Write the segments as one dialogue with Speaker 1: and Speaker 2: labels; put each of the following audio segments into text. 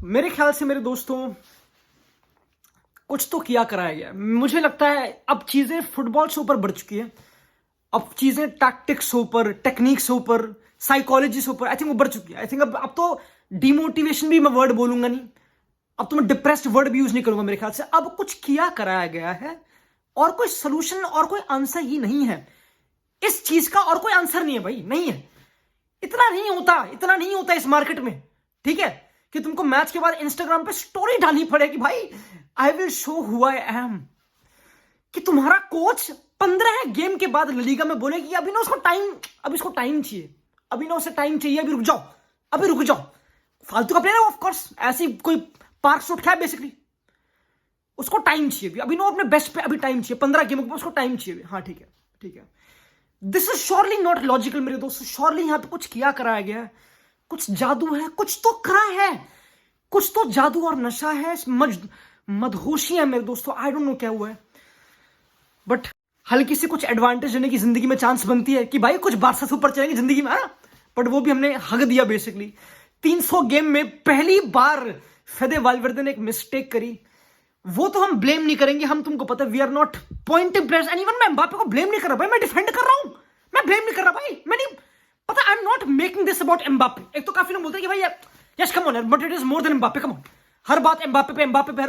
Speaker 1: मेरे ख्याल से मेरे दोस्तों कुछ तो किया कराया गया। मुझे लगता है अब चीजें फुटबॉल से ऊपर बढ़ चुकी है। अब चीजें टैक्टिक्स से ऊपर, टेक्निक्स से ऊपर, साइकोलॉजी से ऊपर आई थिंक वो बढ़ चुकी है। आई थिंक अब तो डिमोटिवेशन भी मैं वर्ड बोलूंगा नहीं, अब तो मैं डिप्रेस्ड वर्ड भी यूज नहीं करूंगा। मेरे ख्याल से अब कुछ किया कराया गया है और कोई सोल्यूशन और कोई आंसर ही नहीं है इस चीज का। और कोई आंसर नहीं है भाई, नहीं है। इतना नहीं होता इस मार्केट में, ठीक है, कि तुमको मैच के बाद इंस्टाग्राम पे स्टोरी डालनी पड़े कि भाई I will show who I am. कि तुम्हारा कोच 15 गेम के बाद लीगा में बोले कि अभी ना इसको टाइम चाहिए, अभी ना उसे टाइम चाहिए, अभी रुक जाओ। फालतू का प्लेयर है ऑफ कोर्स, ऐसी कोई पार्क शॉट क्या है बेसिकली, उसको टाइम चाहिए अभी ना अपने बेस्ट पे, अभी टाइम चाहिए 15 गेमों के बाद उसको टाइम चाहिए। हाँ ठीक है। This is surely not logical मेरे दोस्तों। श्योरली यहां पे कुछ किया कराया गया है, कुछ जादू है, कुछ तो करा है, कुछ तो जादू और नशा है, मदहोशी है मेरे दोस्तों। आई डोंट नो क्या हुआ है, बट हल्की सी कुछ एडवांटेज लेने की जिंदगी में चांस बनती है कि भाई कुछ बारसा से ऊपर चलेंगे जिंदगी में, है ना। बट वो भी हमने हक दिया बेसिकली। 300 गेम में पहली बार फेदे वाल्वेर्दे ने एक मिस्टेक करी। वो तो हम ब्लेम नहीं करेंगे, हम तुमको पता है we are not pointing players anyone. मैं एम्बापे को ब्लेम नहीं कर रहा भाई, मैं डिफेंड कर रहा हूं, मैं ब्लेम नहीं कर रहा भाई। मैं नहीं पता, I am not making this about Mbappe. एक तो काफी लोग बोलते हैं कि भाई yes come on but it is more than Mbappe, come on. हर बात एम्बापे पे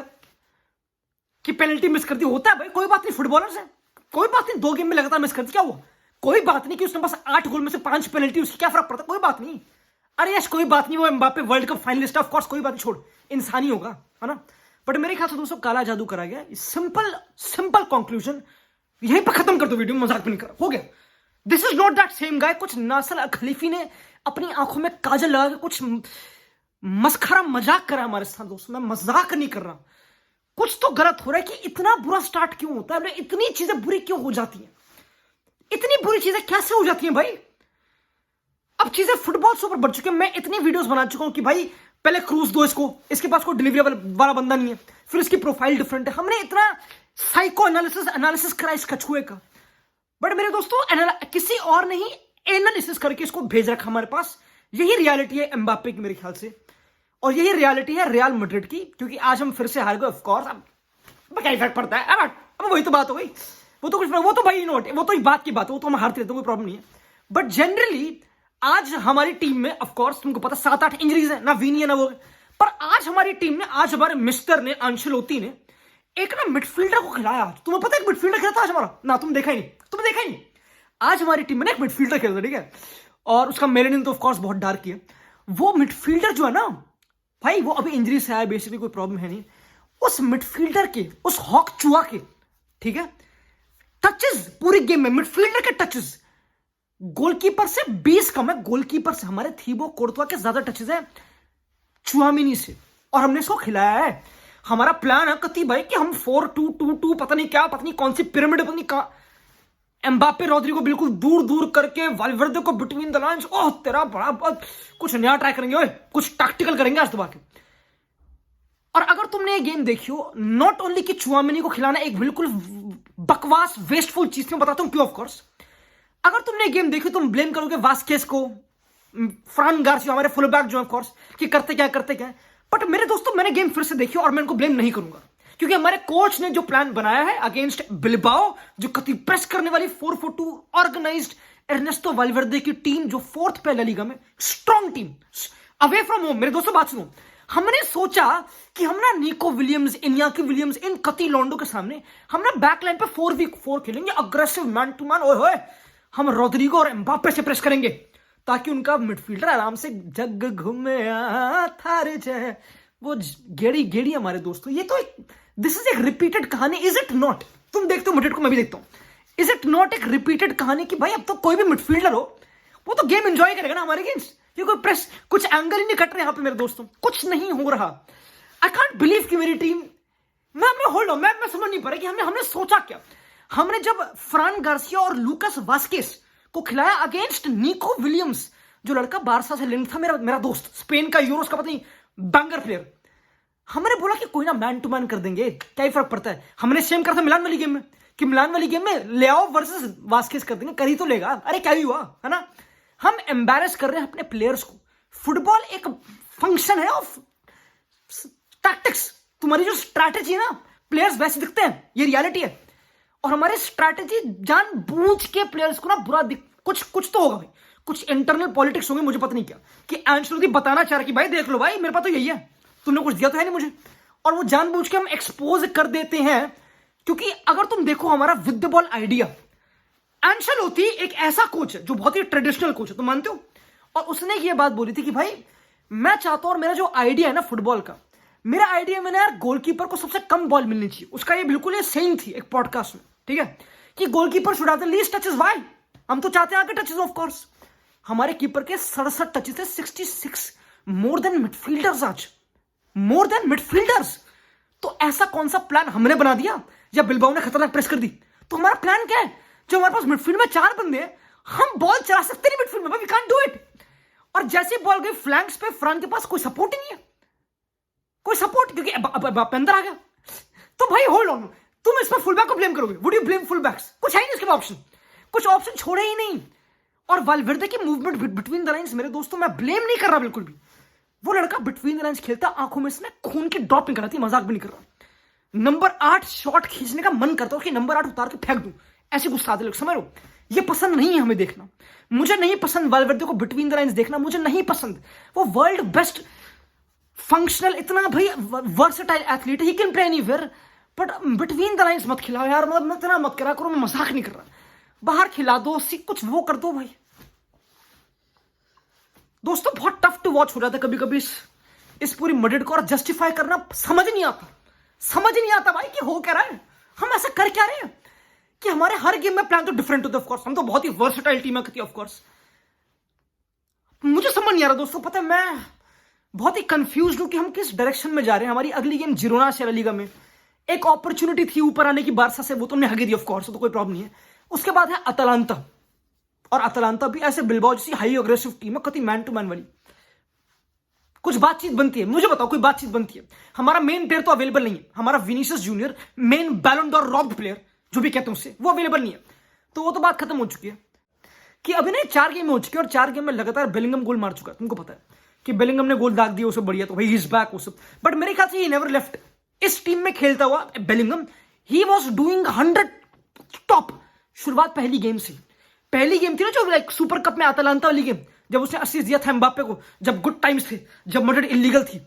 Speaker 1: कि पेनल्टी मिस कर दी, होता है भाई, कोई बात नहीं, फुटबॉलर्स है, कोई बात नहीं। 2 गेम में लगातार मिस कर दी, क्या हुआ? कोई बात नहीं कि उसने बस 8 गोल में से 5 पेनल्टी, उसकी क्या फर्क पड़ता, कोई बात नहीं। अरे यस कोई बात नहीं, वो Mbappe world cup finalist of course, कोई बात नहीं, छोड़, इंसान ही होगा, है ना। बट मेरे ख्याल से दोस्तों काला जादू करा गया। सिंपल कंक्लूजन यहीं पर खत्म कर दो वीडियो, मजाक भी नहीं कर, हो गया। This is not that same guy. कुछ नासिर अल खलीफी ने अपनी आंखों में काजल लगा के कुछ मस्खरा मजाक करा हमारे साथ दोस्तों। मैं मजाक नहीं कर रहा, कुछ तो गलत हो रहा है। कि इतना बुरा स्टार्ट क्यों होता है, इतनी चीजें बुरी क्यों हो जाती हैं, इतनी बुरी चीजें कैसे हो जाती हैं भाई। अब चीजें फुटबॉल से ऊपर बढ़ चुकी है। मैं इतनी वीडियोस बना चुका हूं कि भाई पहले क्रूज दो इसके पास कोई डिलीवरी वाला बंदा नहीं है, फिर इसकी प्रोफाइल डिफरेंट है। हमने इतना साइको एनालिसिस करा इस कछुए का, बट मेरे दोस्तों किसी और ने ही एनालिसिस करके इसको भेज रखा हमारे पास। यही रियलिटी है एम्बापे की मेरे ख्याल से, और यही रियलिटी है रियल मैड्रिड की। क्योंकि आज हम फिर से हार गए, ऑफ कोर्स। अब क्या इफेक्ट पड़ता है, अब वही तो बात हो गई। वो तो भाई नोट, वो तो एक बात की बात है, वो तो हम हारते रहते, कोई प्रॉब्लम नहीं है। बट जनरली आज हमारी टीम में ऑफ कोर्स तुमको पता 7-8 इंजरीज है, ना वीनी है ना वो, पर आज हमारी टीम ने, आज हमारे मिस्टर ने, अंशलोती ने एक ना मिडफील्डर को खिलाया। तुम्हें पता है एक मिडफील्डर खेला था आज हमारा ना, तुमने देखा ही नहीं। आज हमारी टीम में एक मिडफील्डर खेला था, ठीक है, और उसका मेलेनिन तो ऑफ कोर्स बहुत डार्क है। वो मिडफील्डर जो है ना भाई, वो अभी इंजरी से आया, बेसिकली कोई प्रॉब्लम है नहीं। उस मिडफील्डर के, उस हॉक चुआ के, ठीक है, टचेस पूरी गेम में, मिडफील्डर के टचेस गोलकीपर से 20 कम है। गोलकीपर से हमारे थीबो कोर्तवा के ज्यादा टचेस है चुआमिनी से, और हमने इसको खिलाया है। हमारा प्लान है कति भाई कि हम 4-2-2-2 पता नहीं कौन सी पिरामिड, पता नहीं कहां, एम्बापे रोद्रिगो बिल्कुल दूर करके, वाल्वेर्दे को बिटवीन द लाइंस। ओह तेरा बड़ा कुछ नया ट्राई करेंगे, ओए कुछ टैक्टिकल करेंगे आज दबा के। और अगर तुमने ये गेम देखी हो, नॉट ओनली कि चुआमिनी को खिलाना एक बिल्कुल बकवास वेस्टफुल चीज, मैं बताता हूं क्यों। ऑफ कोर्स अगर तुमने गेम देखी तुम ब्लेम करोगे वास्केस को, फ्रान गार्सिया हमारे फुल बैक जो ऑफ कोर्स कि करते क्या। बट मेरे दोस्तों मैंने गेम फिर से देखी और मैं इनको ब्लेम नहीं करूंगा, क्योंकि हमारे कोच ने जो प्लान बनाया है अगेंस्ट बिलबाओ, जो कति प्रेस करने वाली 4-4-2 ऑर्गेनाइज्ड एर्नेस्टो वाल्वेर्दे की टीम, जो 4th पे ला लीगा में, strong team away from home. मेरे दोस्तों बात सुनो, हमने सोचा कि हम ना निको विलियम्स, इनियाकी विलियम्स, इन कति लॉन्डो के सामने हम ना बैकलाइन पे 4v4 खेलेंगे, अग्रेसिव मैन टू मैन। ओए हम रोद्रिगो और एम्बापे से प्रेस करेंगे ताकि उनका मिडफील्डर आराम से जग घूमे थार जाए। वो गेड़ी हमारे दोस्तों, ये तो दिस इज एक रिपीटेड कहानी, इज इट नॉट? तुम देखते हो मैड्रिड को, मैं भी देखता हूं, इज इट नॉट एक रिपीटेड कहानी कि भाई अब तो कोई भी मिडफील्डर हो वो तो गेम एंजॉय करेगा ना हमारे अगेंस्ट। ये कोई प्रेस, कुछ एंगल ही नहीं कट रहे यहाँ पे मेरे दोस्तों, कुछ नहीं हो रहा। आई कांट बिलीव कि मेरी टीम, मैं होल्ड ऑन, मैं समझ नहीं पा रहा कि हमने सोचा क्या। हमने जब फ्रान गार्सिया और लूकास वास्केस को खिलाया अगेंस्ट निको विलियम्स, जो लड़का बारसा से लिंक था, मेरा दोस्त, स्पेन का, यूरोस का पता नहीं बैंगर प्लेयर, हमने बोला कि कोई ना मैन टू मैन कर देंगे, क्या ही फर्क पड़ता है। हमने सेम करा था मिलान वाली गेम में कि मिलान वाली गेम में लेआओ वर्सेस वास्केस कर देंगे, कर ही तो लेगा। अरे क्या ही हुआ, है ना। हम एम्बैरेस कर रहे हैं अपने प्लेयर्स को। फुटबॉल एक फंक्शन है ऑफ टैक्टिक्स, तुम्हारी जो स्ट्रैटेजी है ना, प्लेयर्स वैसे दिखते हैं, ये रियलिटी है। और हमारे स्ट्रैटेजी जानबूझ के प्लेयर्स को ना बुरा कुछ तो होगा भाई, कुछ इंटरनल पॉलिटिक्स होंगे, मुझे पता नहीं क्या, कि एंशेलोटी बताना चाह रहा कि भाई देख लो भाई, मेरे पास तो यही है, तुमने कुछ दिया तो है नहीं मुझे। और वो जानबूझ के हम एक्सपोज कर देते हैं, क्योंकि अगर तुम देखो हमारा विद द बॉल आइडिया, एंशेलोटी एक ऐसा कोच है जो बहुत ही ट्रेडिशनल कोच है, तुम मानते हो? और उसने ये बात बोली थी कि भाई मैं चाहता हूं, और मेरा जो आइडिया है ना फुटबॉल का, मेरा आइडिया में ना यार गोलकीपर को सबसे कम बॉल मिलनी चाहिए। उसका ये बिल्कुल ये सेइंग थी एक पॉडकास्ट में, ठीक है, कि goalkeeper should have the least touches. Why? हम तो चाहते हैं आगे टचेस, ऑफ कोर्स। हमारे कीपर के 67 टचेस है, 66, मोर देन मिडफील्डर्स आज, मोर देन मिडफील्डर्स। तो ऐसा कौन सा प्लान हमने बना दिया या बिलबाओ ने खतरनाक प्रेस कर दी? तो हमारा प्लान क्या है? जो हमारे पास मिडफील्ड में 4 बंदे हैं, हम बॉल चला सकते नहीं मिडफील्ड में, वी कांट डू इट। और जैसे बॉल गई फ्लैंक्स पे, फ्रांस के पास कोई सपोर्ट ही नहीं है, कोई सपोर्ट, क्योंकि अब अंदर आ गया। तो भाई होल्ड ऑन, तुम इस पर फुलबैक को ब्लेम करोगे? Would you blame fullbacks? कुछ है ही नहीं उसके ऑप्शन, कुछ ऑप्शन छोड़े ही नहीं। और वालवेर्दे की मूवमेंट बिटवीन द लाइंस, मेरे दोस्तों मैं ब्लेम नहीं कर रहा बिल्कुल भी, वो लड़का बिटवीन द लाइंस खेलता, आंखों में इसने खून की ड्रॉप निकल आती, मजाक भी नहीं कर रहा। नंबर 8 शॉट खींचने का मन करता है कि नंबर 8 उतार के फेंक दूं, ऐसे गुस्सा आते लोग, समझ लो। ये पसंद नहीं है हमें देखना, मुझे नहीं पसंद वालवेर्दे को बिटवीन द लाइंस देखना, मुझे नहीं पसंद। वो वर्ल्ड बेस्ट फंक्शनल, इतना भाई versatile athlete, he can play anywhere, but between the lines मत खिलाओ यार, मत इतना मत करा करो, मैं मजाक नहीं कर रहा। बाहर खिला दो, कुछ वो कर दो भाई। दोस्तों बहुत टफ टू वॉच हो जाता है कभी कभी इस पूरी मडिड को, और जस्टिफाई करना समझ नहीं आता भाई कि हो क्या रहा है, हम ऐसा कर क्या रहे हैं कि हमारे हर गेम में प्लान तो डिफरेंट होता है। ऑफ कोर्स हम तो बहुत ही वर्सेटाइल टीम है, ऑफ कोर्स। मुझे समझ नहीं आ रहा दोस्तों, पता है मैं बहुत ही कंफ्यूज हूं कि हम किस डायरेक्शन में जा रहे हैं। हमारी अगली गेम जिरोना से ला लीगा में, एक अपॉर्चुनिटी थी ऊपर आने की बारसा से, वो तो हमने हगे दी ऑफ कोर्स, तो कोई प्रॉब्लम नहीं है। उसके बाद है अतलांता, और अतलांता भी ऐसे बिलबाओ जैसी हाई अग्रेसिव टीम है, कति मैन टू मैन वाली, कुछ बातचीत बनती है, मुझे बताओ कोई बातचीत बनती है? हमारा मेन प्लेयर तो अवेलेबल नहीं है, हमारा विनीसियस जूनियर, मेन बैलन डॉर रॉब्ड प्लेयर जो भी कहते हैं उससे, वो अवेलेबल नहीं है। तो वो तो बात खत्म हो चुकी है कि अभी नहीं 4 गेम हो चुकी है, और 4 गेम में लगातार बेलिंगम गोल मार चुका है। तुमको पता है कि बेलिंगम ने गोल दाग दिया, उसे बढ़िया, तो भाई ही इज बैक वो सब। बट मेरे ख्याल से ही नेवर लेफ्ट इस टीम में खेलता हुआ Bellingham, he was doing 100 top. शुरुआत पहली गेम से, पहली गेम थी ना जो लाइक सुपर कप में अतलांता वाली गेम, जब उसने असिस्ट दिया था एम्बाप्पे को, जब गुड टाइम्स थे, जब मड्रिड इलीगल थी,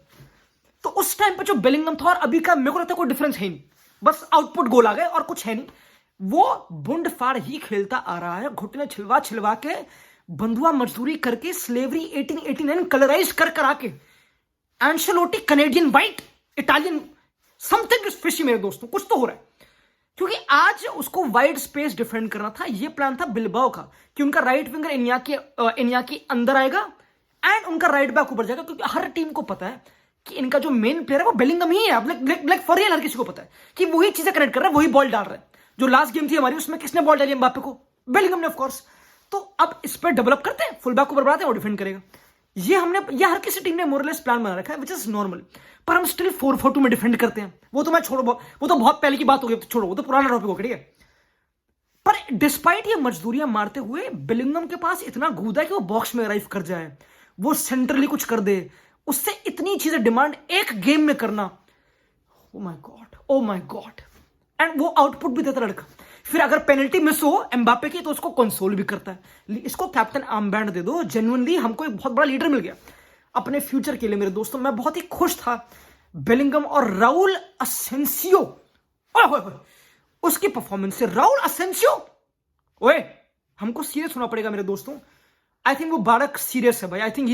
Speaker 1: तो उस टाइम पे जो बेलिंगम था और अभी का मेरे को लगता है कोई डिफरेंस है नहीं, बस आउटपुट गोल आ गए और कुछ है नहीं। वो बुंड फाड़ ही खेलता आ रहा है, घुटने छिलवा के, बंधुआ मजदूरी करके, स्लेवरी 1889 कलराइज कर आके, Ancelotti Canadian white Italian, something is fishy मेरे दोस्तों, कुछ तो हो रहा है। क्योंकि आज उसको वाइड स्पेस डिफेंड करना था, ये प्लान था बिलबाओ का कि उनका राइट विंगर इन्याकी अंदर आएगा एंड उनका राइट बैक ऊपर जाएगा, क्योंकि हर टीम को पता है कि इनका जो मेन प्लेयर है वो बेलिंगम ही है। ब्लैक फॉर रियल हर किसी को पता है कि वही चीजें कनेक्ट कर रहा है, वही बॉल डाल रहा है। जो लास्ट गेम थी हमारी, उसमें किसने बॉल डाली एम्बाप्पे को? बेलिंगम ने ऑफ कोर्स। तो अब इस पर डेवलप करते हैं, फुल बैक ऊपर बढ़ाते हैं, वो डिफेंड करेगा। ये हर किसी टीम ने मोरलेस प्लान बना रखा है, विच इज नॉर्मल। पर हम स्टिल 4-4-2 में डिफेंड करते हैं। वो तो मैं छोड़ो, वो तो बहुत पहले की बात हो गई, छोड़ो, वो तो पुराना टॉपिक हो गया, ठीक है। पर डिस्पाइट ये मजदूरियां मारते हुए बेलिंगम के पास इतना गूदा है कि वो बॉक्स में अराइव कर जाए, वो सेंट्रली कुछ कर दे, उससे इतनी चीजें डिमांड एक गेम में करना, ओ माय गॉड। एंड वो आउटपुट भी देता लड़का। फिर अगर पेनल्टी मिस हो एम्बाप्पे की तो उसको कंसोल भी करता है। इसको कैप्टन आर्मबैंड दे दो, जेन्युइनली हमको एक बहुत बड़ा लीडर मिल गया अपने फ्यूचर के लिए मेरे दोस्तों। मैं बहुत ही खुश था बेलिंगम और राउल असेंसियो, उसकी परफॉर्मेंस से। राउल असेंसियो, ओए हमको सीरियस होना पड़ेगा मेरे दोस्तों। आई थिंक वो बालक सीरियस है भाई। आई थिंक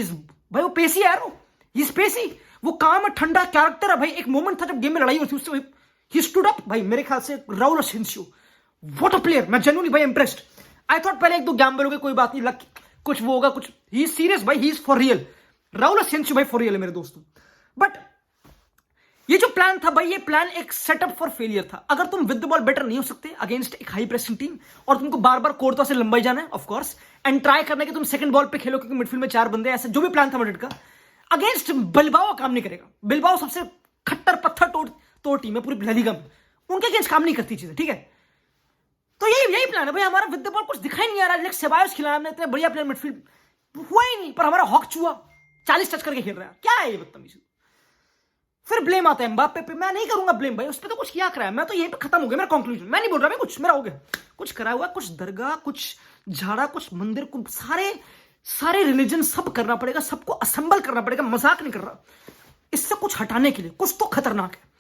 Speaker 1: भाई वो पेसी है यार, वो पेसी, वो काम है, ठंडा कैरेक्टर है भाई। एक मोमेंट था जब गेम में लड़ाई हुई थी, उससे ही स्टूड अप भाई। मेरे ख्याल से Raul Asensio, what a player. मैं जेन्युइनली भाई इंप्रेस्ड। आई थॉट पहले 1-2 गैम्बल हो गए, कोई बात नहीं, लक कुछ वो होगा, कुछ ही इज सीरियस भाई, he is for real. Raul Asensio भाई फॉर रियल है मेरे दोस्तों। बट ये जो प्लान था भाई, ये प्लान एक सेटअप फॉर फेलियर था। अगर तुम विद द बॉल बेटर नहीं हो सकते अगेंस्ट एक हाई प्रेसिंग टीम, और तुमको बार बार कोर्टों से लंबाई जाना है ऑफ कोर्स, एंड ट्राई करना है कि तुम सेकंड बॉल पे खेलो क्योंकि मिडफील्ड में 4 बंदे, ऐसा जो भी प्लान था मैड्रिड का, अगेंस्ट बिलबाओ काम नहीं करेगा। बिलबाओ सबसे खट्टर पत्थर तोड़ टीम है पूरी ला लीगा में, उनके अगेंस्ट काम नहीं करती चीजें, ठीक है। तो यही प्लान है भाई हमारा। विद द बॉल कुछ दिखाई नहीं आ रहा। लेकिन सेबायोस खिलाया हमने, इतने बढ़िया प्लेयर मिडफील्ड हुआ ही नहीं, पर हमारा हॉक चुआ 40 टच करके खेल रहा है। क्या है ये बदतमीजी। फिर ब्लेम आता है एम्बाप्पे पे। मैं नहीं करूंगा ब्लेम भाई, उस पर तो कुछ किया करा है। मैं तो यहीं पे खत्म हो गया मेरा कंक्लूजन। मैं नहीं बोल रहा मैं कुछ, मेरा हो गया कुछ करा हुआ, कुछ दरगाह, कुछ झाड़ा, कुछ मंदिर, कुछ सारे रिलीजन सब करना पड़ेगा, सबको असेंबल करना पड़ेगा, मजाक नहीं कर रहा। इससे कुछ हटाने के लिए कुछ तो खतरनाक है।